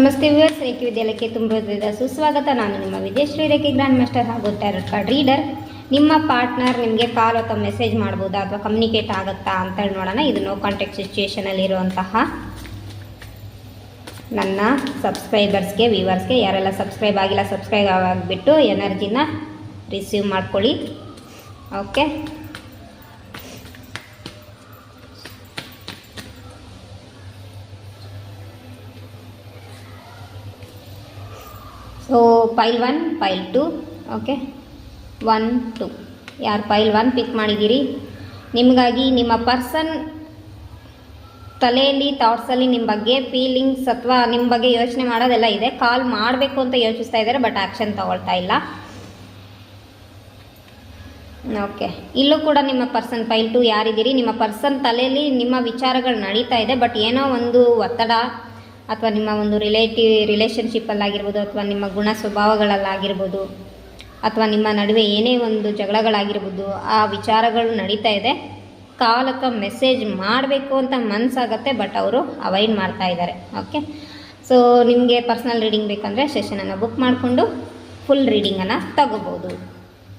ನಮಸ್ತೆ ವ್ಯೂವರ್ಸ್, ರೇಖೆ ವಿದ್ಯಾಲಯಕ್ಕೆ ತುಂಬ ಸುಸ್ವಾಗತ. ನಾನು ನಿಮ್ಮ ವಿದ್ಯಾಶ್ರೀ ರೇಖೆ ಗ್ರ್ಯಾಂಡ್ ಮಾಸ್ಟರ್ ಹಾಗೂ ಟ್ಯಾರೋಟ್ ಕಾರ್ಡ್ ರೀಡರ್. ನಿಮ್ಮ ಪಾರ್ಟ್ನರ್ ನಿಮಗೆ ಕಾಲ್ ಅಥವಾ ಮೆಸೇಜ್ ಮಾಡ್ಬೋದಾ ಅಥವಾ ಕಮ್ಯುನಿಕೇಟ್ ಆಗುತ್ತಾ ಅಂತೇಳಿ ನೋಡೋಣ. ಇದು ನೋ ಕಾಂಟ್ಯಾಕ್ಟ್ ಸಿಚುಯೇಷನಲ್ಲಿ ಇರುವಂತಹ ನನ್ನ ಸಬ್ಸ್ಕ್ರೈಬರ್ಸ್ಗೆ, ವ್ಯೂವರ್ಸ್ಗೆ, ಯಾರೆಲ್ಲ ಸಬ್ಸ್ಕ್ರೈಬ್ ಆಗಿಲ್ಲ ಸಬ್ಸ್ಕ್ರೈಬ್ ಆಗಿಬಿಟ್ಟು ಎನರ್ಜಿನ ರಿಸೀವ್ ಮಾಡ್ಕೊಳ್ಳಿ. Okay, so ಪೈಲ್ 1, ಪೈಲ್ 2, okay 1, 2. ಯಾರು ಪೈಲ್ 1 ಪಿಕ್ ಮಾಡಿದ್ದೀರಿ, ನಿಮಗಾಗಿ ನಿಮ್ಮ ಪರ್ಸನ್ ತಲೆಯಲ್ಲಿ ಥಾಟ್ಸಲ್ಲಿ ನಿಮ್ಮ ಬಗ್ಗೆ ಫೀಲಿಂಗ್ಸ್ ಅಥವಾ ನಿಮ್ಮ ಬಗ್ಗೆ ಯೋಚನೆ ಮಾಡೋದೆಲ್ಲ ಇದೆ. ಕಾಲ್ ಮಾಡಬೇಕು ಅಂತ ಯೋಚಿಸ್ತಾ ಇದ್ದಾರೆ, ಬಟ್ ಆ್ಯಕ್ಷನ್ ತಗೊಳ್ತಾ ಇಲ್ಲ. ಓಕೆ, ಇಲ್ಲೂ ಕೂಡ ನಿಮ್ಮ ಪರ್ಸನ್ ಪೈಲ್ 2 ಯಾರಿದ್ದೀರಿ, ನಿಮ್ಮ ಪರ್ಸನ್ ತಲೆಯಲ್ಲಿ ನಿಮ್ಮ ವಿಚಾರಗಳು ನಡೀತಾ ಇದೆ, ಬಟ್ ಏನೋ ಒಂದು ಒತ್ತಡ ಅಥವಾ ನಿಮ್ಮ ಒಂದು ರಿಲೇಷನ್ಶಿಪ್ಪಲ್ಲಾಗಿರ್ಬೋದು ಅಥವಾ ನಿಮ್ಮ ಗುಣ ಸ್ವಭಾವಗಳಲ್ಲಾಗಿರ್ಬೋದು ಅಥವಾ ನಿಮ್ಮ ನಡುವೆ ಏನೇ ಒಂದು ಜಗಳಗಳಾಗಿರ್ಬೋದು, ಆ ವಿಚಾರಗಳು ನಡೀತಾ ಇದೆ. ಕಾಲ್ ಅಥವಾ ಮೆಸೇಜ್ ಮಾಡಬೇಕು ಅಂತ ಮನಸ್ಸಾಗತ್ತೆ, ಬಟ್ ಅವರು ಅವಾಯ್ಡ್ ಮಾಡ್ತಾ ಇದ್ದಾರೆ. ಓಕೆ, ಸೊ ನಿಮಗೆ ಪರ್ಸ್ನಲ್ ರೀಡಿಂಗ್ ಬೇಕಂದರೆ ಸೆಷನನ್ನು ಬುಕ್ ಮಾಡಿಕೊಂಡು ಫುಲ್ ರೀಡಿಂಗನ್ನು ತಗೋಬೋದು.